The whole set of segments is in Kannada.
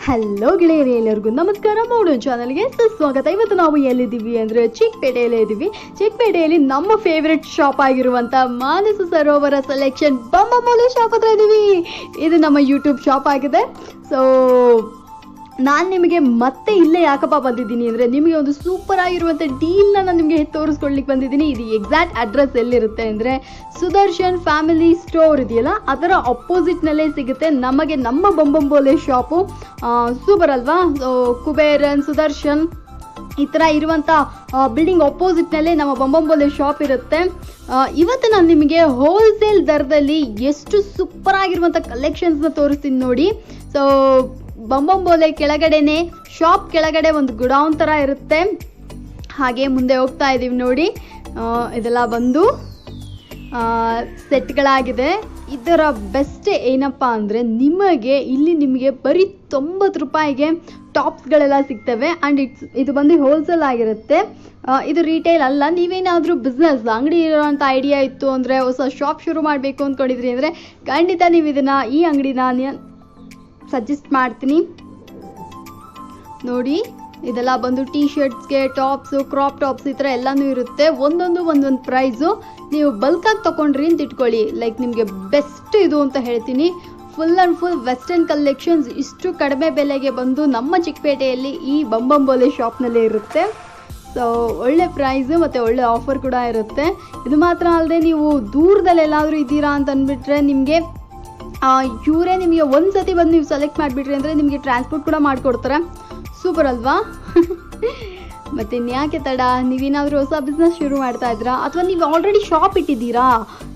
ಹಲೋ ಗೆಳೆಯರೇ, ಎಲ್ಲರಿಗೂ ನಮಸ್ಕಾರ. ಮೌಡು ಚಾನಲ್ಗೆ ಸುಸ್ವಾಗತ. ಇವತ್ತು ನಾವು ಎಲ್ಲಿದ್ದೀವಿ ಅಂದರೆ ಚಿಕ್ಕಪೇಟೆಯಲ್ಲೇ ಇದ್ದೀವಿ. ಚಿಕ್ಕಪೇಟೆಯಲ್ಲಿ ನಮ್ಮ ಫೇವ್ರೆಟ್ ಶಾಪ್ ಆಗಿರುವಂಥ ಮಾನಸ ಸರೋವರ ಸೆಲೆಕ್ಷನ್ ಬೊಂಬಮೂಲೆ ಶಾಪ್ ಹತ್ರ ಇದ್ದೀವಿ. ಇದು ನಮ್ಮ ಯೂಟ್ಯೂಬ್ ಶಾಪ್ ಆಗಿದೆ. ಸೊ ನಾನು ನಿಮಗೆ ಮತ್ತೆ ಇಲ್ಲೇ ಯಾಕಪ್ಪ ಬಂದಿದ್ದೀನಿ ಅಂದರೆ ನಿಮಗೆ ಒಂದು ಸೂಪರ್ ಆಗಿರುವಂಥ ಡೀಲ್ನ ನಾನು ನಿಮಗೆ ತೋರಿಸ್ಕೊಡ್ಲಿಕ್ಕೆ ಬಂದಿದ್ದೀನಿ. ಇದು ಎಕ್ಸಾಕ್ಟ್ ಅಡ್ರೆಸ್ ಎಲ್ಲಿರುತ್ತೆ ಅಂದರೆ ಸುದರ್ಶನ್ ಫ್ಯಾಮಿಲಿ ಸ್ಟೋರ್ ಇದೆಯಲ್ಲ, ಅದರ ಅಪೋಸಿಟ್ನಲ್ಲೇ ಸಿಗುತ್ತೆ ನಮಗೆ ನಮ್ಮ ಬೊಂಬಮೂಲೆ ಶಾಪು. ಸೂಪರ್ ಅಲ್ವಾ? ಕುಬೇರನ್, ಸುದರ್ಶನ್ ಈ ಥರ ಇರುವಂಥ ಬಿಲ್ಡಿಂಗ್ ಅಪೋಸಿಟ್ನಲ್ಲೇ ನಮ್ಮ ಬೊಂಬಮೂಲೆ ಶಾಪ್ ಇರುತ್ತೆ. ಇವತ್ತು ನಾನು ನಿಮಗೆ ಹೋಲ್ಸೇಲ್ ದರದಲ್ಲಿ ಎಷ್ಟು ಸೂಪರ್ ಆಗಿರುವಂಥ ಕಲೆಕ್ಷನ್ಸ್ನ ತೋರಿಸ್ತೀನಿ ನೋಡಿ. ಸೊ ಬೊಂಬಮೂಲೆ ಕೆಳಗಡೆನೆ, ಶಾಪ್ ಕೆಳಗಡೆ ಒಂದು ಗುಡೌನ್ ಥರ ಇರುತ್ತೆ. ಹಾಗೆ ಮುಂದೆ ಹೋಗ್ತಾ ಇದ್ದೀವಿ ನೋಡಿ. ಇದೆಲ್ಲ ಬಂದು ಸೆಟ್ಗಳಾಗಿದೆ. ಇದರ ಬೆಸ್ಟ್ ಏನಪ್ಪ ಅಂದರೆ ನಿಮಗೆ ಬರೀ 90 ರೂಪಾಯಿಗೆ ಟಾಪ್ಸ್ಗಳೆಲ್ಲ ಸಿಗ್ತವೆ. ಆ್ಯಂಡ್ ಇದು ಬಂದು ಹೋಲ್ಸೇಲ್ ಆಗಿರುತ್ತೆ. ಇದು ರಿಟೇಲ್ ಅಲ್ಲ. ನೀವೇನಾದರೂ ಬಿಸ್ನೆಸ್ ಅಂಗಡಿ ಇರೋವಂಥ ಐಡಿಯಾ ಇತ್ತು ಅಂದರೆ, ಹೊಸ ಶಾಪ್ ಶುರು ಮಾಡಬೇಕು ಅಂದ್ಕೊಂಡಿದ್ರಿ ಅಂದರೆ ಖಂಡಿತ ನೀವು ಈ ಅಂಗಡಿನ ಸಜೆಸ್ಟ್ ಮಾಡ್ತೀನಿ ನೋಡಿ. ಇದೆಲ್ಲ ಬಂದು ಟೀ ಶರ್ಟ್ಸ್ಗೆ, ಟಾಪ್ಸು, ಕ್ರಾಪ್ ಟಾಪ್ಸ್ ಈ ಥರ ಎಲ್ಲನೂ ಇರುತ್ತೆ. ಒಂದೊಂದು ಪ್ರೈಸು. ನೀವು ಬಲ್ಕಾಗಿ ತೊಗೊಂಡ್ರಿ ಅಂತ ಇಟ್ಕೊಳ್ಳಿ, ಲೈಕ್ ನಿಮಗೆ ಬೆಸ್ಟ್ ಇದು ಅಂತ ಹೇಳ್ತೀನಿ. Full and full western collections ಇಷ್ಟು ಕಡಿಮೆ ಬೆಲೆಗೆ ಬಂದು ನಮ್ಮ ಚಿಕ್ಕಪೇಟೆಯಲ್ಲಿ ಈ ಬೊಂಬಮೂಲೆ ಶಾಪ್ನಲ್ಲೇ ಇರುತ್ತೆ. ಸೊ ಒಳ್ಳೆ ಪ್ರೈಸು ಮತ್ತು ಒಳ್ಳೆ ಆಫರ್ ಕೂಡ ಇರುತ್ತೆ. ಇದು ಮಾತ್ರ ಅಲ್ಲದೆ ನೀವು ದೂರದಲ್ಲೆಲ್ಲಾದರೂ ಇದ್ದೀರಾ ಅಂತ ಅಂದ್ಬಿಟ್ರೆ ಇವರೇ ನಿಮಗೆ ಒಂದು ಸತಿ ಬಂದು ನೀವು ಸೆಲೆಕ್ಟ್ ಮಾಡಿಬಿಟ್ರಿ ಅಂದರೆ ನಿಮಗೆ ಟ್ರಾನ್ಸ್ಪೋರ್ಟ್ ಕೂಡ ಮಾಡಿಕೊಡ್ತಾರೆ. ಸೂಪರ್ ಅಲ್ವಾ? ಮತ್ತು ಇನ್ಯಾಕೆ ತಡ, ನೀವೇನಾದರೂ ಹೊಸ ಬಿಸ್ನೆಸ್ ಶುರು ಮಾಡ್ತಾ ಇದ್ದೀರಾ ಅಥವಾ ನೀವು ಆಲ್ರೆಡಿ ಶಾಪ್ ಇಟ್ಟಿದ್ದೀರಾ,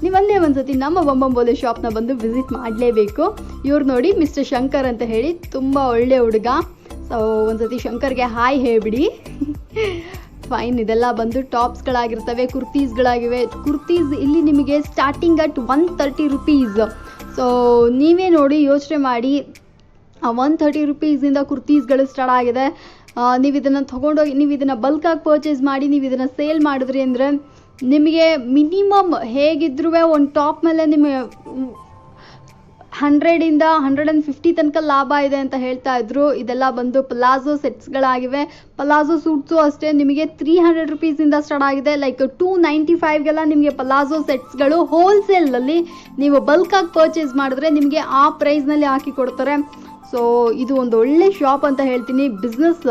ನೀವಲ್ಲೇ ಒಂದು ಸತಿ ನಮ್ಮ ಬೊಂಬಮೂಲೆ ಶಾಪ್ನ ಬಂದು ವಿಸಿಟ್ ಮಾಡಲೇಬೇಕು. ಇವ್ರು ನೋಡಿ ಮಿಸ್ಟರ್ ಶಂಕರ್ ಅಂತ ಹೇಳಿ, ತುಂಬ ಒಳ್ಳೆ ಹುಡುಗ. ಸೊ ಒಂದು ಸತಿ ಶಂಕರ್ಗೆ ಹಾಯ್ ಹೇಳಿಬಿಡಿ. ಫೈನ್. ಇದೆಲ್ಲ ಬಂದು ಟಾಪ್ಸ್ಗಳಾಗಿರ್ತವೆ, ಕುರ್ತೀಸ್ಗಳಾಗಿವೆ. ಕುರ್ತೀಸ್ ಇಲ್ಲಿ ನಿಮಗೆ ಸ್ಟಾರ್ಟಿಂಗ್ ಅಟ್ 130 ರೂಪೀಸ್. ಸೊ ನೀವೇ ನೋಡಿ, ಯೋಚನೆ ಮಾಡಿ, 130 ರೂಪೀಸಿಂದ ಕುರ್ತೀಸ್ಗಳು ಸ್ಟಾರ್ಟ್ ಆಗಿದೆ. ನೀವು ಇದನ್ನು ತೊಗೊಂಡೋಗಿ ನೀವು ಇದನ್ನು ಬಲ್ಕಾಗಿ ಪರ್ಚೇಸ್ ಮಾಡಿ ನೀವು ಇದನ್ನು ಸೇಲ್ ಮಾಡಿದ್ರಿ ಅಂದರೆ ನಿಮಗೆ ಮಿನಿಮಮ್ ಹೇಗಿದ್ರೂ ಒಂದು ಟಾಪ್ ಮೇಲೆ ನಿಮಗೆ 100ಇಂದ 150 ತನಕ ಲಾಭ ಇದೆ ಅಂತ ಹೇಳ್ತಾ ಇದ್ರು. ಇದೆಲ್ಲ ಬಂದು ಪಲಾಜೋ ಸೆಟ್ಸ್ಗಳಾಗಿವೆ. ಪಲಾಜೋ ಸೂಟ್ಸು ಅಷ್ಟೇ ನಿಮಗೆ 300 ರೂಪೀಸಿಂದ ಸ್ಟಾರ್ಟ್ ಆಗಿದೆ. ಲೈಕ್ 295ಗೆಲ್ಲ ನಿಮಗೆ ಪಲಾಜೋ ಸೆಟ್ಸ್ಗಳು ಹೋಲ್ಸೇಲಲ್ಲಿ ನೀವು ಬಲ್ಕಾಗಿ ಪರ್ಚೇಸ್ ಮಾಡಿದ್ರೆ ನಿಮಗೆ ಆ ಪ್ರೈಸ್ನಲ್ಲಿ ಹಾಕಿ ಕೊಡ್ತಾರೆ. ಸೊ ಇದು ಒಂದು ಒಳ್ಳೆ ಶಾಪ್ ಅಂತ ಹೇಳ್ತೀನಿ. ಬಿಸ್ನೆಸ್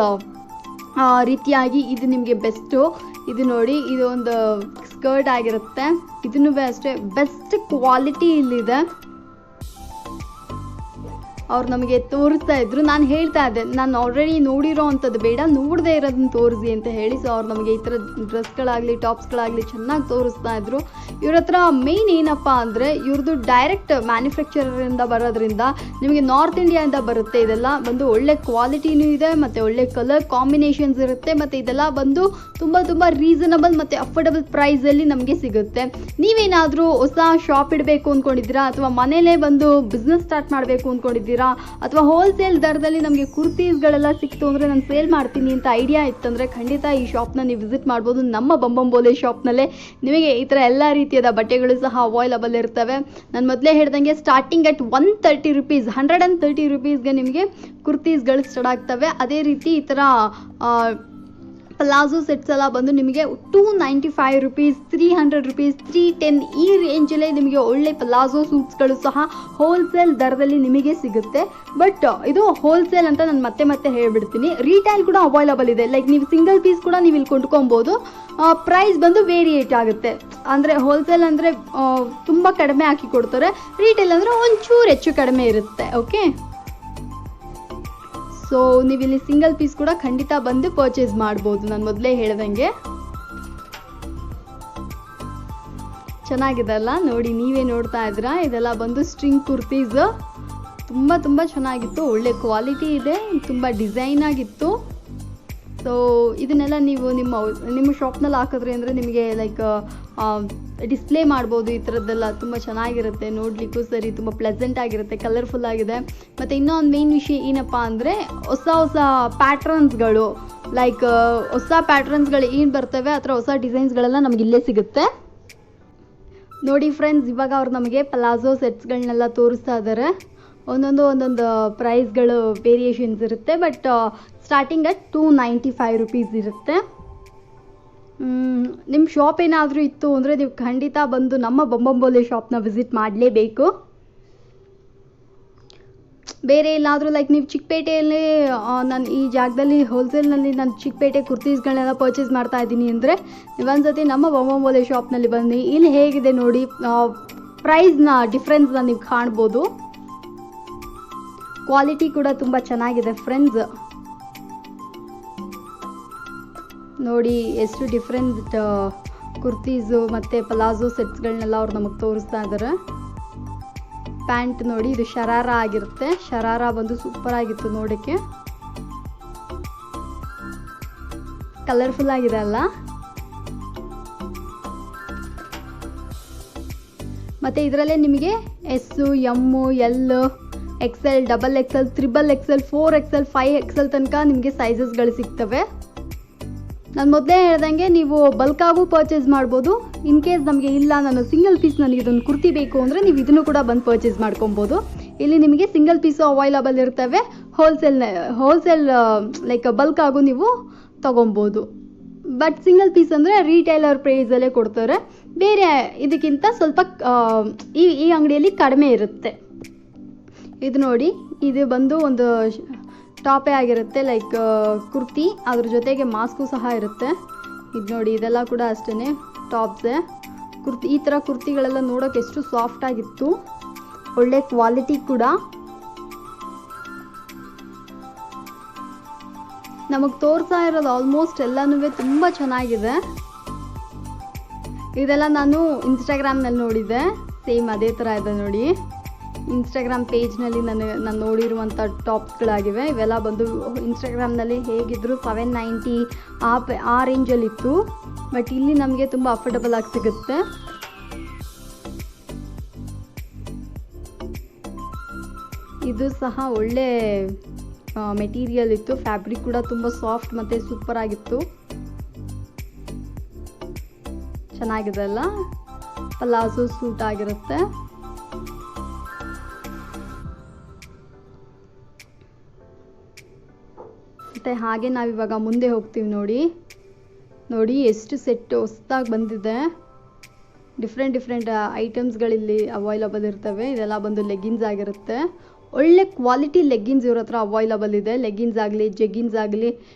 ರೀತಿಯಾಗಿ ಇದು ನಿಮಗೆ ಬೆಸ್ಟು. ಇದು ನೋಡಿ, ಇದು ಒಂದು ಸ್ಕರ್ಟ್ ಆಗಿರುತ್ತೆ. ಇದನ್ನು ಅಷ್ಟೇ ಬೆಸ್ಟ್ ಕ್ವಾಲಿಟಿ ಇಲ್ಲಿದೆ. ಅವ್ರು ನಮಗೆ ತೋರಿಸ್ತಾ ಇದ್ರು. ನಾನು ಹೇಳ್ತಾ ಇದ್ದೆ, ನಾನು ಆಲ್ರೆಡಿ ನೋಡಿರೋ ಅಂಥದ್ದು ಬೇಡ, ನೋಡದೇ ಇರೋದನ್ನ ತೋರಿಸಿ ಅಂತ ಹೇಳಿ. ಸೊ ಅವ್ರು ನಮಗೆ ಈ ಥರ ಡ್ರೆಸ್ಗಳಾಗಲಿ ಟಾಪ್ಸ್ಗಳಾಗಲಿ ಚೆನ್ನಾಗಿ ತೋರಿಸ್ತಾ ಇದ್ರು. ಇವ್ರ ಹತ್ರ ಮೇಯ್ನ್ ಏನಪ್ಪ ಅಂದರೆ ಇವ್ರದ್ದು ಡೈರೆಕ್ಟ್ ಮ್ಯಾನುಫ್ಯಾಕ್ಚರರಿಂದ ಬರೋದ್ರಿಂದ ನಿಮಗೆ ನಾರ್ತ್ ಇಂಡಿಯಾದಿಂದ ಬರುತ್ತೆ. ಇದೆಲ್ಲ ಬಂದು ಒಳ್ಳೆ ಕ್ವಾಲಿಟಿನೂ ಇದೆ ಮತ್ತು ಒಳ್ಳೆ ಕಲರ್ ಕಾಂಬಿನೇಷನ್ಸ್ ಇರುತ್ತೆ. ಮತ್ತು ಇದೆಲ್ಲ ಬಂದು ತುಂಬ ರೀಸನಬಲ್ ಮತ್ತು ಅಫೋರ್ಡಬಲ್ ಪ್ರೈಸಲ್ಲಿ ನಮಗೆ ಸಿಗುತ್ತೆ. ನೀವೇನಾದರೂ ಹೊಸ ಶಾಪ್ ಇಡಬೇಕು ಅಂದ್ಕೊಂಡಿದ್ದೀರಾ ಅಥವಾ ಮನೇಲೇ ಬಂದು ಬಿಸ್ನೆಸ್ ಸ್ಟಾರ್ಟ್ ಮಾಡಬೇಕು ಅಂದ್ಕೊಂಡಿದ್ದೀರಾ ಅಥವಾ ಹೋಲ್ಸೇಲ್ ದರದಲ್ಲಿ ನಮಗೆ ಕುರ್ತೀಸ್ಗಳೆಲ್ಲ ಸಿಕ್ತು ಅಂದರೆ ನಾನು ಸೇಲ್ ಮಾಡ್ತೀನಿ ಅಂತ ಐಡಿಯಾ ಇತ್ತಂದರೆ ಖಂಡಿತ ಈ ಶಾಪ್ನ ನೀವು ವಿಸಿಟ್ ಮಾಡ್ಬೋದು. ನಮ್ಮ ಬೊಂಬಮೂಲೆ ಶಾಪ್ನಲ್ಲೇ ನಿಮಗೆ ಈ ಥರ ಎಲ್ಲ ರೀತಿಯಾದ ಬಟ್ಟೆಗಳು ಸಹ ಅವೈಲಬಲ್ ಇರ್ತವೆ. ನಾನು ಮೊದಲೇ ಹೇಳ್ದಂಗೆ ಸ್ಟಾರ್ಟಿಂಗ್ ಅಟ್ 130 ರೂಪೀಸ್, 130 ರೂಪೀಸ್ಗೆ ನಿಮಗೆ ಕುರ್ತೀಸ್ಗಳು ಸ್ಟಾರ್ಟ್ ಆಗ್ತವೆ. ಅದೇ ರೀತಿ ಈ ಥರ ಪ್ಲಾಜೋ ಸೆಟ್ಸ್ ಎಲ್ಲ ಬಂದು ನಿಮಗೆ 295 ರೂಪೀಸ್, 300 ರೂಪೀಸ್, 310 ಈ ರೇಂಜಲ್ಲೇ ನಿಮಗೆ ಒಳ್ಳೆ ಪ್ಲಾಜೋ ಸೂಟ್ಸ್ಗಳು ಸಹ ಹೋಲ್ಸೇಲ್ ದರದಲ್ಲಿ ನಿಮಗೆ ಸಿಗುತ್ತೆ. ಬಟ್ ಇದು ಹೋಲ್ಸೇಲ್ ಅಂತ ನಾನು ಮತ್ತೆ ಹೇಳ್ಬಿಡ್ತೀನಿ. ರೀಟೇಲ್ ಕೂಡ ಅವೈಲಬಲ್ ಇದೆ. ಲೈಕ್ ನೀವು ಸಿಂಗಲ್ ಪೀಸ್ ಕೂಡ ನೀವು ಇಲ್ಲಿ ಕೊಂಡ್ಕೊಬೋದು. ಪ್ರೈಸ್ ಬಂದು ವೇರಿಯೇಟ್ ಆಗುತ್ತೆ. ಅಂದರೆ ಹೋಲ್ಸೇಲ್ ಅಂದರೆ ತುಂಬ ಕಡಿಮೆ ಹಾಕಿ ಕೊಡ್ತಾರೆ, ರೀಟೇಲ್ ಅಂದರೆ ಒಂಚೂರು ಹೆಚ್ಚು ಕಡಿಮೆ ಇರುತ್ತೆ. ಓಕೆ, ಸೊ ನೀವಿಲ್ಲಿ ಸಿಂಗಲ್ ಪೀಸ್ ಕೂಡ ಖಂಡಿತ ಬಂದು ಪರ್ಚೇಸ್ ಮಾಡ್ಬೋದು. ನಾನು ಮೊದಲೇ ಹೇಳ್ದಂಗೆ ಚೆನ್ನಾಗಿದೆ ಅಲ್ಲ ನೋಡಿ, ನೀವೇ ನೋಡ್ತಾ ಇದ್ದೀರಾ. ಇದೆಲ್ಲ ಬಂದು ಸ್ಟ್ರಿಂಗ್ ಕುರ್ತೀಸ್. ತುಂಬ ಚೆನ್ನಾಗಿತ್ತು, ಒಳ್ಳೆ ಕ್ವಾಲಿಟಿ ಇದೆ, ತುಂಬ ಡಿಸೈನ್ ಆಗಿತ್ತು. ಸೊ ಇದನ್ನೆಲ್ಲ ನೀವು ನಿಮ್ಮ ಶಾಪ್ನಲ್ಲಿ ಹಾಕಿದ್ರಿ ಅಂದರೆ ನಿಮಗೆ ಲೈಕ್ ಡಿಸ್ಪ್ಲೇ ಮಾಡ್ಬೋದು. ಈ ಥರದ್ದೆಲ್ಲ ತುಂಬ ಚೆನ್ನಾಗಿರುತ್ತೆ, ನೋಡಲಿಕ್ಕೂ ಸರಿ, ತುಂಬ ಪ್ಲೆಸೆಂಟ್ ಆಗಿರುತ್ತೆ, ಕಲರ್ಫುಲ್ ಆಗಿದೆ. ಮತ್ತು ಇನ್ನೊಂದು ಮೇನ್ ವಿಷಯ ಏನಪ್ಪ ಅಂದರೆ ಹೊಸ ಪ್ಯಾಟ್ರನ್ಸ್ಗಳು, ಲೈಕ್ ಹೊಸ ಪ್ಯಾಟ್ರನ್ಸ್ಗಳು ಏನು ಬರ್ತವೆ ಆ ಥರ ಹೊಸ ಡಿಸೈನ್ಸ್ಗಳೆಲ್ಲ ನಮಗೆ ಇಲ್ಲೇ ಸಿಗುತ್ತೆ ನೋಡಿ ಫ್ರೆಂಡ್ಸ್. ಇವಾಗ ಅವ್ರು ನಮಗೆ ಪ್ಲಾಜೋ ಸೆಟ್ಸ್ಗಳನ್ನೆಲ್ಲ ತೋರಿಸ್ತಾ ಇದ್ದಾರೆ. ಒಂದೊಂದು ಪ್ರೈಸ್ಗಳು ವೇರಿಯೇಷನ್ಸ್ ಇರುತ್ತೆ. ಬಟ್ ಸ್ಟಾರ್ಟಿಂಗ್ ಅಟ್ 295 ರುಪೀಸ್ ಇರುತ್ತೆ. ನಿಮ್ಮ ಶಾಪ್ ಏನಾದರೂ ಇತ್ತು ಅಂದರೆ ನೀವು ಖಂಡಿತ ಬಂದು ನಮ್ಮ ಬೊಂಬೊಂಬೋಲೆ ಶಾಪ್ನ ವಿಸಿಟ್ ಮಾಡಲೇಬೇಕು. ಬೇರೆ ಎಲ್ಲಾದರೂ ಲೈಕ್ ನೀವು ಚಿಕ್ಕಪೇಟೆಯಲ್ಲಿ ನಾನು ಈ ಜಾಗದಲ್ಲಿ ಹೋಲ್ಸೇಲ್ನಲ್ಲಿ ನಾನು ಚಿಕ್ಕಪೇಟೆ ಕುರ್ತೀಸ್ಗಳನ್ನೆಲ್ಲ ಪರ್ಚೇಸ್ ಮಾಡ್ತಾ ಇದ್ದೀನಿ ಅಂದರೆ ನೀವೊಂದ್ಸತಿ ನಮ್ಮ ಬೊಂಬೊಂಬೋಲೆ ಶಾಪ್ನಲ್ಲಿ ಬನ್ನಿ. ಇಲ್ಲಿ ಹೇಗಿದೆ ನೋಡಿ, ಪ್ರೈಸ್ನ ಡಿಫ್ರೆನ್ಸ್ನ ನೀವು ಕಾಣ್ಬೋದು. ಕ್ವಾಲಿಟಿ ಕೂಡ ತುಂಬ ಚೆನ್ನಾಗಿದೆ ಫ್ರೆಂಡ್ಸ್. ನೋಡಿ ಎಷ್ಟು ಡಿಫ್ರೆಂಟ್ ಕುರ್ತೀಸು ಮತ್ತು ಪಲಾಜೋ ಸೆಟ್ಸ್ಗಳನ್ನೆಲ್ಲ ಅವ್ರು ನಮಗೆ ತೋರಿಸ್ತಾ ಇದ್ದಾರೆ. ಪ್ಯಾಂಟ್ ನೋಡಿ, ಇದು ಶರಾರ ಆಗಿರುತ್ತೆ. ಶರಾರ ಬಂದು ಸೂಪರ್ ಆಗಿತ್ತು ನೋಡೋಕ್ಕೆ, ಕಲರ್ಫುಲ್ ಆಗಿದೆ ಅಲ್ಲ. ಮತ್ತು ಇದರಲ್ಲೇ ನಿಮಗೆ S, M, L, XL, XXL, XXL, 4XL, 5XL ತನಕ ನಿಮಗೆ ಸೈಜಸ್ಗಳು ಸಿಗ್ತವೆ. ನಾನು ಮೊದಲೇ ಹೇಳ್ದಂಗೆ ನೀವು ಬಲ್ಕಾಗೂ ಪರ್ಚೇಸ್ ಮಾಡ್ಬೋದು. ಇನ್ ಕೇಸ್ ನಮಗೆ ಇಲ್ಲ, ನಾನು ಸಿಂಗಲ್ ಪೀಸ್ ನನಗೆ ಇದೊಂದು ಕುರ್ತಿ ಬೇಕು ಅಂದರೆ ನೀವು ಇದನ್ನು ಕೂಡ ಬಂದು ಪರ್ಚೇಸ್ ಮಾಡ್ಕೊಬೋದು. ಇಲ್ಲಿ ನಿಮಗೆ ಸಿಂಗಲ್ ಪೀಸು ಅವೈಲಬಲ್ ಇರ್ತವೆ. ಹೋಲ್ಸೇಲ್ ಲೈಕ್ ಬಲ್ಕಾಗೂ ನೀವು ತೊಗೊಬೋದು. ಬಟ್ ಸಿಂಗಲ್ ಪೀಸ್ ಅಂದರೆ ರೀಟೈಲರ್ ಪ್ರೈಸಲ್ಲೇ ಕೊಡ್ತಾರೆ. ಬೇರೆ ಇದಕ್ಕಿಂತ ಸ್ವಲ್ಪ ಈ ಅಂಗಡಿಯಲ್ಲಿ ಕಡಿಮೆ ಇರುತ್ತೆ. ಇದು ನೋಡಿ, ಇದು ಬಂದು ಒಂದು ಟಾಪೇ ಆಗಿರುತ್ತೆ, ಲೈಕ್ ಕುರ್ತಿ, ಅದ್ರ ಜೊತೆಗೆ ಮಾಸ್ಕು ಸಹ ಇರುತ್ತೆ. ಇದು ನೋಡಿ, ಇದೆಲ್ಲ ಕೂಡ ಅಷ್ಟೇ ಟಾಪ್ಸೇ. ಕುರ್ತಿ, ಈ ಥರ ಕುರ್ತಿಗಳೆಲ್ಲ ನೋಡೋಕೆ ಎಷ್ಟು ಸಾಫ್ಟ್ ಆಗಿತ್ತು, ಒಳ್ಳೆ ಕ್ವಾಲಿಟಿ ಕೂಡ. ನಮಗೆ ತೋರಿಸ್ತಾ ಇರೋದು ಆಲ್ಮೋಸ್ಟ್ ಎಲ್ಲನೂ ತುಂಬ ಚೆನ್ನಾಗಿದೆ. ಇದೆಲ್ಲ ನಾನು ಇನ್ಸ್ಟಾಗ್ರಾಮ್ನಲ್ಲಿ ನೋಡಿದ್ದೆ, ಸೇಮ್ ಅದೇ ಥರ ಇದೆ ನೋಡಿ. ಇನ್ಸ್ಟಾಗ್ರಾಮ್ ಪೇಜ್ನಲ್ಲಿ ನಾನು ನೋಡಿರುವಂಥ ಟಾಪ್ಸ್ಗಳಾಗಿವೆ ಇವೆಲ್ಲ. ಬಂದು ಇನ್ಸ್ಟಾಗ್ರಾಮ್ನಲ್ಲಿ ಹೇಗಿದ್ರು 790 ಆ ರೇಂಜಲ್ಲಿತ್ತು. ಬಟ್ ಇಲ್ಲಿ ನಮಗೆ ತುಂಬ ಅಫೋರ್ಡಬಲ್ ಆಗಿ ಸಿಗುತ್ತೆ. ಇದು ಸಹ ಒಳ್ಳೆ ಮೆಟೀರಿಯಲ್ ಇತ್ತು. ಫ್ಯಾಬ್ರಿಕ್ ಕೂಡ ತುಂಬ ಸಾಫ್ಟ್ ಮತ್ತು ಸೂಪರ್ ಆಗಿತ್ತು. ಚೆನ್ನಾಗಿದೆ ಅಲ್ಲ. ಪಲಾಜೋ ಸೂಟ್ ಆಗಿರುತ್ತೆ. ಮತ್ತು ಹಾಗೆ ನಾವಿವಾಗ ಮುಂದೆ ಹೋಗ್ತೀವಿ. ನೋಡಿ ಎಷ್ಟು ಸೆಟ್ ಹೊಸದಾಗಿ ಬಂದಿದೆ. ಡಿಫ್ರೆಂಟ್ ಐಟಮ್ಸ್ಗಳಿಲ್ಲಿ ಅವೈಲಬಲ್ ಇರ್ತವೆ. ಇದೆಲ್ಲ ಬಂದು ಲೆಗ್ಗಿನ್ಸ್ ಆಗಿರುತ್ತೆ. ಒಳ್ಳೆ ಕ್ವಾಲಿಟಿ ಲೆಗ್ಗಿನ್ಸ್ ಇವ್ರ ಹತ್ರ ಅವೈಲಬಲ್ ಇದೆ. ಲೆಗ್ಗಿನ್ಸ್ ಆಗಲಿ, ಜೆಗ್ಗಿನ್ಸ್ ಆಗಲಿ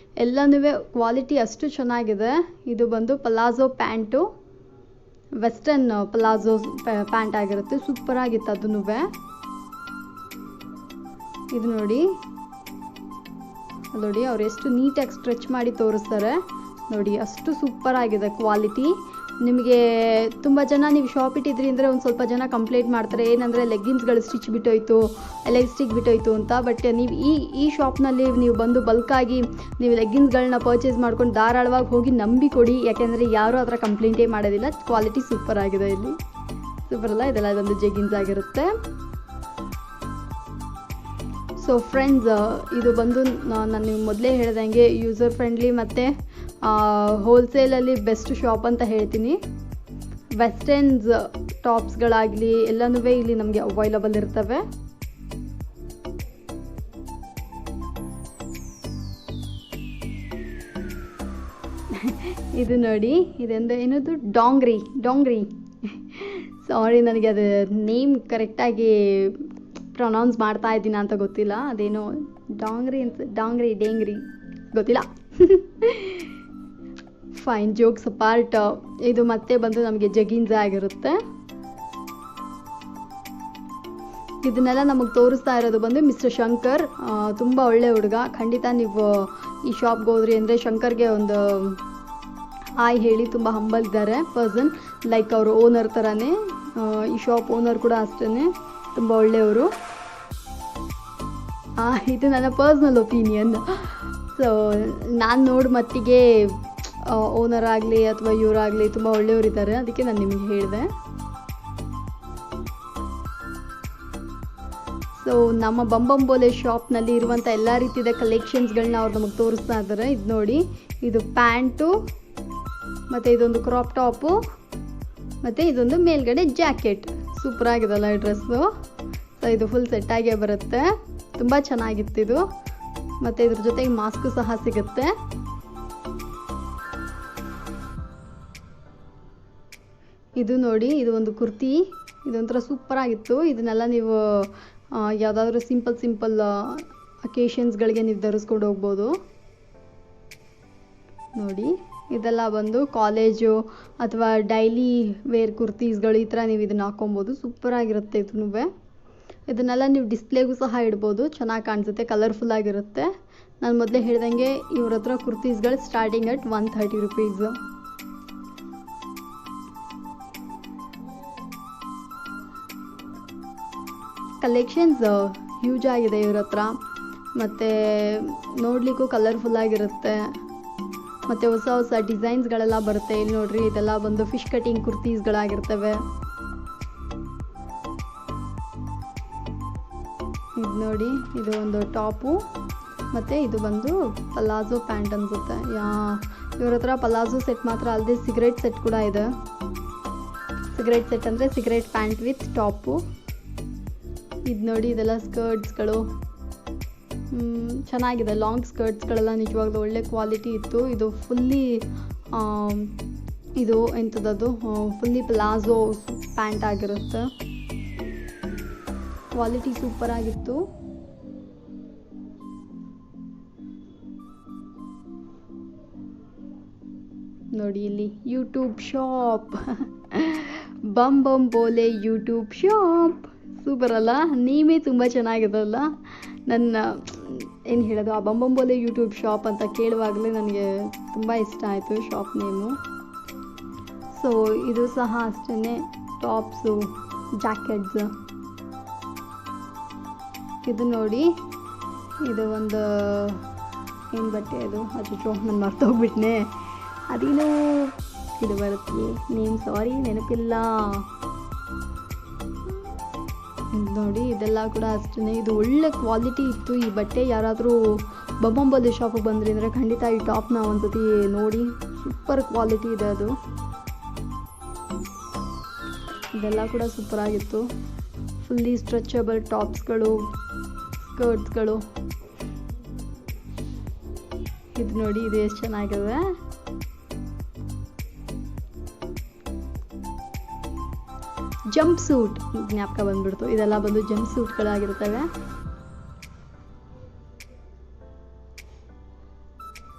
ಎಲ್ಲನೂ ಕ್ವಾಲಿಟಿ ಅಷ್ಟು ಚೆನ್ನಾಗಿದೆ. ಇದು ಬಂದು palazzo pant, western palazzo pant ಆಗಿರುತ್ತೆ. ಸೂಪರ್ ಆಗಿತ್ತು ಅದನ್ನೂ. ಇದು ನೋಡಿ ಅವ್ರು ಎಷ್ಟು ನೀಟಾಗಿ ಸ್ಟ್ರೆಚ್ ಮಾಡಿ ತೋರಿಸ್ತಾರೆ ನೋಡಿ. ಅಷ್ಟು ಸೂಪರ್ ಆಗಿದೆ ಕ್ವಾಲಿಟಿ. ನಿಮಗೆ ತುಂಬ ಜನ ನೀವು ಶಾಪ್ ಇಟ್ಟಿದ್ರಿ ಅಂದರೆ ಒಂದು ಸ್ವಲ್ಪ ಜನ ಕಂಪ್ಲೇಂಟ್ ಮಾಡ್ತಾರೆ, ಏನಂದರೆ ಲೆಗ್ಗಿನ್ಸ್ಗಳು ಸ್ಟಿಚ್ ಬಿಟ್ಟೋಯ್ತು, ಎಲಾಸ್ಟಿಕ್ ಬಿಟ್ಟೋಯ್ತು ಅಂತ. ಬಟ್ ನೀವು ಈ ಶಾಪ್ನಲ್ಲಿ ನೀವು ಬಂದು ಬಲ್ಕಾಗಿ ನೀವು ಲೆಗ್ಗಿನ್ಸ್ಗಳನ್ನ ಪರ್ಚೇಸ್ ಮಾಡ್ಕೊಂಡು ಧಾರಾಳವಾಗಿ ಹೋಗಿ ನಂಬಿ ಕೊಡಿ. ಯಾಕೆಂದರೆ ಯಾರೂ ಆ ಥರ ಕಂಪ್ಲೇಂಟೇ ಮಾಡೋದಿಲ್ಲ. ಕ್ವಾಲಿಟಿ ಸೂಪರ್ ಆಗಿದೆ. ಇಲ್ಲಿ ಸೂಪರ್ ಅಲ್ಲ. ಇದೆಲ್ಲ ಒಂದು ಜೆಗ್ಗಿನ್ಸ್ ಆಗಿರುತ್ತೆ. ಸೊ ಫ್ರೆಂಡ್ಸ್, ಇದು ಬಂದು ನಾನು ನೀವು ಮೊದಲೇ ಹೇಳ್ದಂಗೆ ಯೂಸರ್ ಫ್ರೆಂಡ್ಲಿ ಮತ್ತು ಹೋಲ್ಸೇಲಲ್ಲಿ ಬೆಸ್ಟ್ ಶಾಪ್ ಅಂತ ಹೇಳ್ತೀನಿ. ವೆಸ್ಟರ್ನ್ಸ್ ಟಾಪ್ಸ್ಗಳಾಗಲಿ ಎಲ್ಲನೂ ಇಲ್ಲಿ ನಮಗೆ ಅವೈಲಬಲ್ ಇರ್ತವೆ. ಇದು ನೋಡಿ, ಏನದು ಡಾಂಗ್ರಿ ಸಾರಿ, ನನಗೆ ಅದು ನೇಮ್ ಕರೆಕ್ಟಾಗಿ ಪ್ರೊನೌನ್ಸ್ ಮಾಡ್ತಾ ಇದ್ದೀನ ಅಂತ ಗೊತ್ತಿಲ್ಲ. ಅದೇನೋ ಡೇಂಗ್ರಿ ಗೊತ್ತಿಲ್ಲ. Fine, jokes apart. ಇದು ಮತ್ತೆ ಬಂದು ನಮಗೆ ಜೆಗಿನ್ಸ್ ಆಗಿರುತ್ತೆ. ಇದನ್ನೆಲ್ಲ ನಮಗೆ ತೋರಿಸ್ತಾ ಇರೋದು ಬಂದು ಮಿಸ್ಟರ್ ಶಂಕರ್. ತುಂಬ ಒಳ್ಳೆ ಹುಡುಗ. ಖಂಡಿತ ನೀವು ಈ ಶಾಪ್ಗೆ ಹೋದ್ರಿ ಅಂದರೆ ಶಂಕರ್ಗೆ ಒಂದು ಆಯ್ ಹೇಳಿ. ತುಂಬ ಹಂಬಲ್ ಇದ್ದಾರೆ ಪರ್ಸನ್, ಲೈಕ್ ಅವರು ಓನರ್ ಥರನೇ. ಈ ಶಾಪ್ ಓನರ್ ಕೂಡ ಅಷ್ಟೇ ತುಂಬ ಒಳ್ಳೆಯವರು. ಇದು ನನ್ನ ಪರ್ಸ್ನಲ್ ಒಪಿನಿಯನ್. ಸೊ ನಾನು ನೋಡಿ ಮಟ್ಟಿಗೆ ಓನರ್ ಆಗಲಿ ಅಥವಾ ಇವರಾಗಲಿ ತುಂಬ ಒಳ್ಳೆಯವರಿದ್ದಾರೆ, ಅದಕ್ಕೆ ನಾನು ನಿಮಗೆ ಹೇಳಿದೆ. ಸೊ ನಮ್ಮ ಬಂಬಂಬೋಲೆ ಶಾಪ್ನಲ್ಲಿ ಇರುವಂಥ ಎಲ್ಲ ರೀತಿಯ ಕಲೆಕ್ಷನ್ಸ್ಗಳನ್ನ ಅವ್ರು ನಮಗೆ ತೋರಿಸ್ತಾ ಇದ್ದಾರೆ. ಇದು ನೋಡಿ, ಇದು ಪ್ಯಾಂಟು ಮತ್ತು ಇದೊಂದು ಕ್ರಾಪ್ ಟಾಪು ಮತ್ತು ಇದೊಂದು ಮೇಲ್ಗಡೆ ಜಾಕೆಟ್. ಸೂಪರ್ ಆಗಿದಲ್ಲ ಈ ಡ್ರೆಸ್ಸು. ಸೊ ಇದು ಫುಲ್ ಸೆಟ್ಟಾಗೇ ಬರುತ್ತೆ. ತುಂಬ ಚೆನ್ನಾಗಿತ್ತು ಇದು. ಮತ್ತು ಇದ್ರ ಜೊತೆಗೆ ಮಾಸ್ಕು ಸಹ ಸಿಗುತ್ತೆ. ಇದು ನೋಡಿ, ಇದು ಒಂದು ಕುರ್ತಿ. ಇದೊಂಥರ ಸೂಪರಾಗಿತ್ತು. ಇದನ್ನೆಲ್ಲ ನೀವು ಯಾವುದಾದ್ರೂ ಸಿಂಪಲ್ ಅಕೇಶನ್ಸ್ಗಳಿಗೆ ನೀವು ಧರಿಸ್ಕೊಂಡು ಹೋಗ್ಬೋದು. ನೋಡಿ, ಇದೆಲ್ಲ ಬಂದು ಕಾಲೇಜು ಅಥವಾ ಡೈಲಿ ವೇರ್ ಕುರ್ತೀಸ್ಗಳು, ಈ ಥರ ನೀವು ಇದನ್ನು ಹಾಕೊಬೋದು. ಸೂಪರಾಗಿರುತ್ತೆ ಇದೂ. ಇದನ್ನೆಲ್ಲ ನೀವು ಡಿಸ್ಪ್ಲೇಗೂ ಸಹ ಇಡ್ಬೋದು, ಚೆನ್ನಾಗಿ ಕಾಣಿಸುತ್ತೆ, ಕಲರ್ಫುಲ್ಲಾಗಿರುತ್ತೆ. ನಾನು ಮೊದಲೇ ಹೇಳ್ದಂಗೆ ಇವ್ರ ಹತ್ರ ಕುರ್ತೀಸ್ಗಳು starting at 130 rupees. Collections huge ಆಗಿದೆ ಇವ್ರ ಹತ್ರ. ಮತ್ತು ನೋಡಲಿಕ್ಕೂ ಕಲರ್ಫುಲ್ಲಾಗಿರುತ್ತೆ. ಮತ್ತು ಹೊಸ ಡಿಸೈನ್ಸ್ಗಳೆಲ್ಲ ಬರುತ್ತೆ. ಇಲ್ಲಿ ನೋಡ್ರಿ, ಇದೆಲ್ಲ ಬಂದು ಫಿಶ್ ಕಟಿಂಗ್ ಕುರ್ತೀಸ್ಗಳಾಗಿರ್ತವೆ. ಇದು ನೋಡಿ, ಇದು ಒಂದು ಟಾಪು ಮತ್ತು ಇದು ಬಂದು ಪಲಾಜೋ ಪ್ಯಾಂಟ್ ಅನಿಸುತ್ತೆ. ಇವ್ರ ಹತ್ರ ಪಲಾಜೋ ಸೆಟ್ ಮಾತ್ರ ಅಲ್ಲದೆ ಸಿಗರೇಟ್ ಸೆಟ್ ಕೂಡ ಇದೆ. ಸಿಗರೇಟ್ ಸೆಟ್ ಅಂದರೆ ಸಿಗರೇಟ್ ಪ್ಯಾಂಟ್ ವಿತ್ ಟಾಪು. ಇದು ನೋಡಿ, ಇದೆಲ್ಲ ಸ್ಕರ್ಟ್ಸ್ಗಳು ಚೆನ್ನಾಗಿದೆ. ಲಾಂಗ್ ಸ್ಕರ್ಟ್ಸ್ಗಳೆಲ್ಲ ನಿಜವಾಗ್ಲೂ ಒಳ್ಳೆ ಕ್ವಾಲಿಟಿ ಇತ್ತು. ಇದು ಫುಲ್ಲಿ ಇದು ಎಂಥದ್ದು ಫುಲ್ಲಿ ಪ್ಲಾಜೋ ಪ್ಯಾಂಟ್ ಆಗಿರುತ್ತೆ. ಕ್ವಾಲಿಟಿ ಸೂಪರಾಗಿತ್ತು. ನೋಡಿ ಇಲ್ಲಿ YouTube shop, Bam Bole YouTube shop. Super ಅಲ್ಲ? ನೇಮೇ ತುಂಬ ಚೆನ್ನಾಗಿದೆಲ್ಲ. ನನ್ನ ಏನು ಹೇಳೋದು, ಆ ಬಮ್ ಬೋಲೆ ಯೂಟ್ಯೂಬ್ ಶಾಪ್ ಅಂತ ಕೇಳುವಾಗಲೇ ನನಗೆ ತುಂಬ ಇಷ್ಟ ಆಯಿತು ಶಾಪ್ ನೇಮು. ಸೊ ಇದು ಸಹ ಅಷ್ಟೇ, ಟಾಪ್ಸು, ಜಾಕೆಟ್ಸ್. ಇದು ನೋಡಿ, ಇದು ಒಂದು ಏನು ಬಟ್ಟೆ ಅದು, ಅಚ್ಚೋ ನಾನು ಮರ್ತೋಗ್ಬಿಟ್ನೆ. ಅದೇನೋ ಇದು ಬರುತ್ತೆ ನೇಮ್, ಸಾರಿ ನೆನಪಿಲ್ಲ. ನೋಡಿ, ಇದೆಲ್ಲ ಕೂಡ ಅಷ್ಟೇ. ಇದು ಒಳ್ಳೆ ಕ್ವಾಲಿಟಿ ಇತ್ತು ಈ ಬಟ್ಟೆ. ಯಾರಾದರೂ ಬೊಂಬೊಂಬಲ್ಲಿ ಶಾಪಿಗೆ ಬಂದ್ರಿ ಅಂದರೆ ಖಂಡಿತ ಈ ಟಾಪ್ನ ಒಂದ್ಸತಿ ನೋಡಿ. ಸೂಪರ್ ಕ್ವಾಲಿಟಿ ಇದೆ ಅದು. ಇದೆಲ್ಲ ಕೂಡ ಸೂಪರಾಗಿತ್ತು. Fully stretchable ಟಾಪ್ಸ್ಗಳು, ಸ್ಕರ್ಟ್ಸ್ಗಳು. ಇದು ನೋಡಿ, ಇದು ಎಷ್ಟು ಚೆನ್ನಾಗಿದೆ. ಜಂಪ್ ಸೂಟ್ ಜ್ಞಾಪಕ ಬಂದ್ಬಿಡ್ತು. ಇದೆಲ್ಲ ಬಂದು ಜಂಪ್ ಸೂಟ್ಗಳಾಗಿರ್ತವೆ.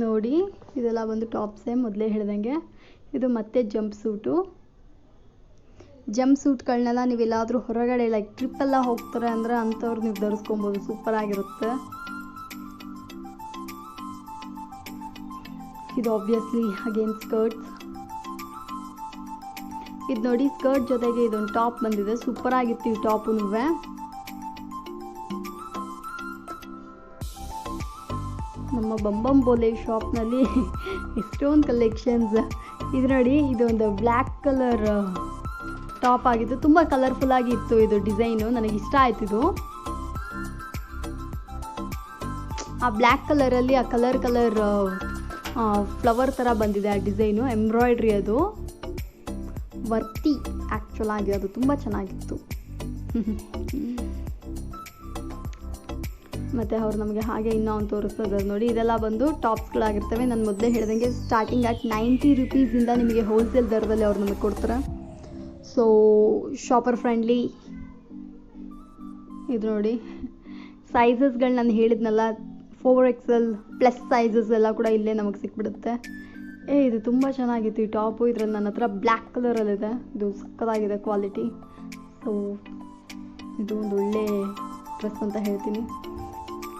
ನೋಡಿ, ಇದೆಲ್ಲ ಬಂದು ಟಾಪ್ಸೇ ಮೊದಲೇ ಹೇಳ್ದಂಗೆ. ಇದು ಮತ್ತೆ ಜಂಪ್ ಸೂಟು. ಜಂಪ್ ಸೂಟ್ಗಳನ್ನೆಲ್ಲ ನೀವು ಎಲ್ಲಾದರೂ ಹೊರಗಡೆ ಲೈಕ್ ಟ್ರಿಪ್ಪೆಲ್ಲ ಹೋಗ್ತಾರೆ ಅಂದರೆ ಅಂಥವ್ರು ನೀವು ಧರಿಸ್ಕೊಬೋದು. ಸೂಪರಾಗಿರುತ್ತೆ. ಇದು ಆಬ್ವಿಯಸ್ಲಿ ಅಗೇನ್ ಸ್ಕರ್ಟ್ಸ್. ಇದು ನೋಡಿ, ಸ್ಕರ್ಟ್ ಜೊತೆಗೆ ಇದೊಂದು ಟಾಪ್ ಬಂದಿದೆ. ಸೂಪರಾಗಿತ್ತು ಈ ಟಾಪು. ನಮ್ಮ ಬಂಬೋಲೆ ಶಾಪ್ನಲ್ಲಿ ಎಷ್ಟೊಂದು ಕಲೆಕ್ಷನ್ಸ್. ಇದು ನೋಡಿ, ಇದೊಂದು ಬ್ಲ್ಯಾಕ್ ಕಲರ್ ಟಾಪ್ ಆಗಿತ್ತು. ತುಂಬ ಕಲರ್ಫುಲ್ ಆಗಿತ್ತು ಇದು ಡಿಸೈನು. ನನಗೆ ಇಷ್ಟ ಆಯ್ತು ಇದು. ಆ ಬ್ಲ್ಯಾಕ್ ಕಲರಲ್ಲಿ ಆ ಕಲರ್ ಫ್ಲವರ್ ಥರ ಬಂದಿದೆ ಆ ಡಿಸೈನು. ಎಂಬ್ರಾಯ್ಡ್ರಿ ಅದು ವರ್ತಿ ಆ್ಯಕ್ಚುಲ್ ಆಗಿ. ಅದು ತುಂಬ ಚೆನ್ನಾಗಿತ್ತು. ಮತ್ತು ಅವ್ರು ನಮಗೆ ಹಾಗೆ ಇನ್ನೂ ಒಂದು ತೋರಿಸ್ತದೆ ನೋಡಿ. ಇದೆಲ್ಲ ಬಂದು ಟಾಪ್ಸ್ಗಳಾಗಿರ್ತವೆ. ನಾನು ಮೊದಲೇ ಹೇಳ್ದಂಗೆ ಸ್ಟಾರ್ಟಿಂಗ್ ಅಟ್ 90 ರೂಪೀಸಿಂದ ನಿಮಗೆ ಹೋಲ್ಸೇಲ್ ದರದಲ್ಲಿ ಅವ್ರು ನಮಗೆ ಕೊಡ್ತಾರೆ. So shopper friendly. ಇದು ನೋಡಿ, ಸೈಜಸ್ಗಳು ನಾನು ಹೇಳಿದ್ನಲ್ಲ, 4XL ಪ್ಲಸ್ ಸೈಜಸ್ ಎಲ್ಲ ಕೂಡ ಇಲ್ಲೇ ನಮಗೆ ಸಿಕ್ಬಿಡುತ್ತೆ. ಇದು ತುಂಬ ಚೆನ್ನಾಗಿತ್ತು ಈ ಟಾಪು. ಇದರಲ್ಲಿ ನನ್ನ ಹತ್ರ ಬ್ಲ್ಯಾಕ್ ಕಲರಲ್ಲಿದೆ. ಇದು ಸಕ್ಕತ್ತಾಗಿದೆ ಕ್ವಾಲಿಟಿ. ಸೊ ಇದು ಒಂದು ಒಳ್ಳೆ ಡ್ರೆಸ್ ಅಂತ ಹೇಳ್ತೀನಿ.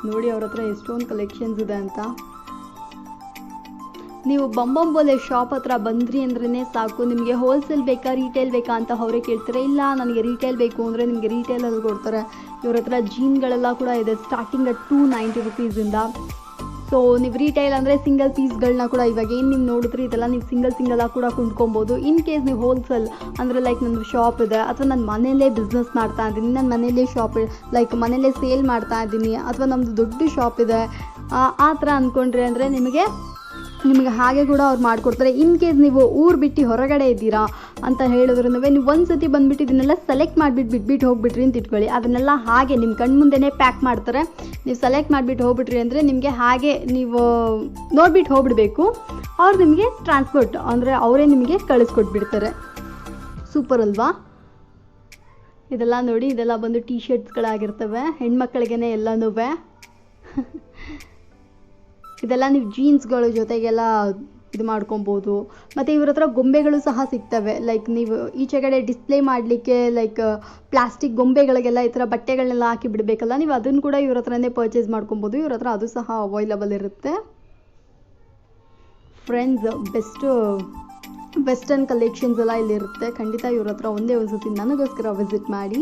ನೋಡಿ ಅವ್ರ ಹತ್ರ ಎಷ್ಟೊಂದು ಕಲೆಕ್ಷನ್ಸ್ ಇದೆ ಅಂತ. ನೀವು ಬಂಬೋಲೆ ಶಾಪ್ ಹತ್ರ ಬಂದ್ರಿ ಅಂದ್ರೇ ಸಾಕು. ನಿಮಗೆ ಹೋಲ್ಸೇಲ್ ಬೇಕಾ ರೀಟೇಲ್ ಬೇಕಾ ಅಂತ ಅವರೇ ಕೇಳ್ತಾರೆ. ಇಲ್ಲ ನನಗೆ ರೀಟೇಲ್ ಬೇಕು ಅಂದರೆ ನಿಮಗೆ ರೀಟೇಲಲ್ಲಿ ಕೊಡ್ತಾರೆ. ಇವ್ರ ಹತ್ರ ಜೀನ್ಗಳೆಲ್ಲ ಕೂಡ ಇದೆ ಸ್ಟಾರ್ಟಿಂಗ್ ಅಟ್ 290 ರೂಪೀಸಿಂದ. ಸೊ ನೀವು ರೀಟೈಲ್ ಅಂದರೆ ಸಿಂಗಲ್ ಪೀಸ್ಗಳನ್ನ ಕೂಡ ಇವಾಗ ಏನು ನೀವು ನೋಡಿದ್ರಿ ಇದೆಲ್ಲ ನೀವು ಸಿಂಗಲಾಗಿ ಕೂಡ ಕೊಂಡ್ಕೊಬೋದು. ಇನ್ ಕೇಸ್ ನೀವು ಹೋಲ್ಸೇಲ್ ಅಂದರೆ ಲೈಕ್ ನನ್ನದು ಶಾಪ್ ಇದೆ ಅಥವಾ ನಾನು ಮನೆಯಲ್ಲೇ ಬಿಸ್ನೆಸ್ ಮಾಡ್ತಾ ಇದ್ದೀನಿ, ನಾನು ಮನೆಯಲ್ಲೇ ಶಾಪ್ ಲೈಕ್ ಮನೆಯಲ್ಲೇ ಸೇಲ್ ಮಾಡ್ತಾ ಇದ್ದೀನಿ ಅಥವಾ ನಮ್ಮದು ದೊಡ್ಡ ಶಾಪ್ ಇದೆ ಆ ಥರ ಅಂದ್ಕೊಂಡ್ರಿ ಅಂದರೆ ನಿಮಗೆ ಹಾಗೆ ಕೂಡ ಅವ್ರು ಮಾಡಿಕೊಡ್ತಾರೆ. ಇನ್ ಕೇಸ್ ನೀವು ಊರು ಬಿಟ್ಟು ಹೊರಗಡೆ ಇದ್ದೀರಾ ಅಂತ ಹೇಳಿದ್ರು ನೀವು ಒಂದು ಸತಿ ಬಂದುಬಿಟ್ಟು ಇದನ್ನೆಲ್ಲ ಸೆಲೆಕ್ಟ್ ಮಾಡಿಬಿಟ್ಟು ಬಿಟ್ಬಿಟ್ಟು ಹೋಗ್ಬಿಟ್ರಿ ಅಂತ ಇಟ್ಕೊಳ್ಳಿ, ಅದನ್ನೆಲ್ಲ ಹಾಗೆ ನಿಮ್ಮ ಕಣ್ಮುಂದೆನೇ ಪ್ಯಾಕ್ ಮಾಡ್ತಾರೆ. ನೀವು ಸೆಲೆಕ್ಟ್ ಮಾಡಿಬಿಟ್ಟು ಹೋಗ್ಬಿಟ್ರಿ ಅಂದರೆ ನಿಮಗೆ ಹಾಗೆ ನೀವು ನೋಡಿಬಿಟ್ಟು ಹೋಗ್ಬಿಡ್ಬೇಕು, ಅವ್ರು ನಿಮಗೆ ಟ್ರಾನ್ಸ್ಪೋರ್ಟ್ ಅಂದರೆ ಅವರೇ ನಿಮಗೆ ಕಳಿಸ್ಕೊಟ್ಬಿಡ್ತಾರೆ. ಸೂಪರ್ ಅಲ್ವಾ? ಇದೆಲ್ಲ ನೋಡಿ, ಇದೆಲ್ಲ ಬಂದು ಟೀ ಶರ್ಟ್ಸ್ಗಳಾಗಿರ್ತವೆ, ಹೆಣ್ಮಕ್ಳಿಗೇ ಎಲ್ಲನೂ. ಇದೆಲ್ಲ ನೀವು ಜೀನ್ಸ್ಗಳ ಜೊತೆಗೆಲ್ಲ ಇದು ಮಾಡ್ಕೊಬೋದು. ಮತ್ತು ಇವ್ರ ಹತ್ರ ಗೊಂಬೆಗಳು ಸಹ ಸಿಗ್ತವೆ. ಲೈಕ್ ನೀವು ಈಚೆ ಕಡೆ ಡಿಸ್ಪ್ಲೇ ಮಾಡಲಿಕ್ಕೆ ಲೈಕ್ ಪ್ಲಾಸ್ಟಿಕ್ ಗೊಂಬೆಗಳಿಗೆಲ್ಲ ಈ ಥರ ಬಟ್ಟೆಗಳನ್ನೆಲ್ಲ ಹಾಕಿ ಬಿಡಬೇಕಲ್ಲ, ನೀವು ಅದನ್ನು ಕೂಡ ಇವ್ರ ಹತ್ರನೇ ಪರ್ಚೇಸ್ ಮಾಡ್ಕೊಬೋದು. ಇವ್ರ ಹತ್ರ ಅದು ಸಹ ಅವೈಲಬಲ್ ಇರುತ್ತೆ. ಫ್ರೆಂಡ್ಸ್, ಬೆಸ್ಟ್ ವೆಸ್ಟರ್ನ್ ಕಲೆಕ್ಷನ್ಸ್ ಎಲ್ಲ ಇಲ್ಲಿರುತ್ತೆ. ಖಂಡಿತ ಇವ್ರ ಹತ್ರ ಒಂದೇ ಒಂದು ಸತಿ ನನಗೋಸ್ಕರ ವಿಸಿಟ್ ಮಾಡಿ.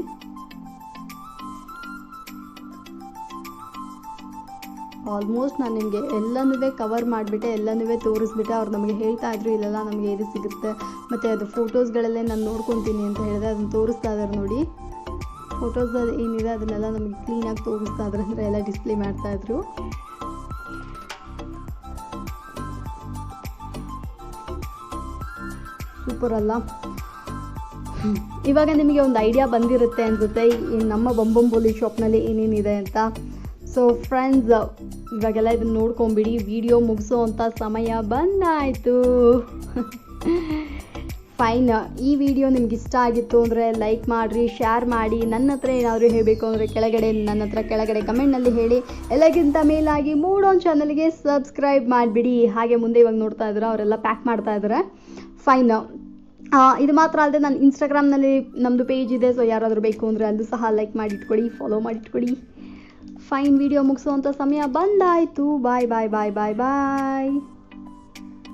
ಆಲ್ಮೋಸ್ಟ್ ನಾನು ನಿಮಗೆ ಎಲ್ಲನೂ ಕವರ್ ಮಾಡಿಬಿಟ್ಟೆ, ಎಲ್ಲನೂ ತೋರಿಸ್ಬಿಟ್ಟೆ. ಅವ್ರು ನಮಗೆ ಹೇಳ್ತಾ ಇದ್ರು ಇಲ್ಲೆಲ್ಲ ನಮಗೆ ಇದು ಸಿಗುತ್ತೆ, ಮತ್ತು ಅದು ಫೋಟೋಸ್ಗಳಲ್ಲೇ ನಾನು ನೋಡ್ಕೊತೀನಿ ಅಂತ ಹೇಳಿದೆ, ಅದನ್ನು ತೋರಿಸ್ತಾ ಇದ್ದಾರೆ ನೋಡಿ. ಫೋಟೋಸಲ್ಲಿ ಏನಿದೆ ಅದನ್ನೆಲ್ಲ ನಮಗೆ ಕ್ಲೀನಾಗಿ ತೋರಿಸ್ತಾ ಇದ್ರು, ಅಂದರೆ ಎಲ್ಲ ಡಿಸ್ಪ್ಲೇ ಮಾಡ್ತಾಯಿದ್ರು. ಸೂಪರ್ ಅಲ್ಲ? ಇವಾಗ ನಿಮಗೆ ಒಂದು ಐಡಿಯಾ ಬಂದಿರುತ್ತೆ ಅನಿಸುತ್ತೆ ನಮ್ಮ ಬೊಂಬೊಂಬೋಲಿ ಶಾಪ್ನಲ್ಲಿ ಏನೇನಿದೆ ಅಂತ. ಸೊ ಫ್ರೆಂಡ್ಸ್, ಇವಾಗೆಲ್ಲ ಇದನ್ನು ನೋಡ್ಕೊಂಬಿಡಿ. ವಿಡಿಯೋ ಮುಗಿಸೋ ಅಂಥ ಸಮಯ ಬಂದಾಯಿತು. ಫೈನ್, ಈ ವಿಡಿಯೋ ನಿಮ್ಗೆ ಇಷ್ಟ ಆಗಿತ್ತು ಅಂದರೆ ಲೈಕ್ ಮಾಡಿರಿ, ಶೇರ್ ಮಾಡಿ. ನನ್ನ ಹತ್ರ ಏನಾದರೂ ಹೇಳಬೇಕು ಅಂದರೆ ನನ್ನ ಹತ್ರ ಕೆಳಗಡೆ ಕಮೆಂಟ್ನಲ್ಲಿ ಹೇಳಿ. ಎಲ್ಲಕ್ಕಿಂತ ಮೇಲಾಗಿ ಮೂಡೋನ್ ಚಾನಲ್ಗೆ ಸಬ್ಸ್ಕ್ರೈಬ್ ಮಾಡಿಬಿಡಿ. ಹಾಗೆ ಮುಂದೆ ಇವಾಗ ನೋಡ್ತಾ ಇದ್ದಾರೆ ಅವರೆಲ್ಲ ಪ್ಯಾಕ್ ಮಾಡ್ತಾ ಇದ್ದಾರೆ. ಫೈನ್, ಇದು ಮಾತ್ರ ಅಲ್ಲದೆ ನಾನು ಇನ್ಸ್ಟಾಗ್ರಾಮ್ನಲ್ಲಿ ನಮ್ಮದು ಪೇಜ್ ಇದೆ, ಸೊ ಯಾರಾದರೂ ಬೇಕು ಅಂದರೆ ಅಲ್ಲೂ ಸಹ ಲೈಕ್ ಮಾಡಿಟ್ಕೊಳ್ಳಿ, ಫಾಲೋ ಮಾಡಿಟ್ಕೊಳ್ಳಿ. ಫೈನ್, ವಿಡಿಯೋ ಮುಗಿಸೋವಂಥ ಸಮಯ ಬಂದಾಯಿತು. ಬಾಯ್ ಬಾಯ್ ಬಾಯ್ ಬಾಯ್ ಬಾಯ್.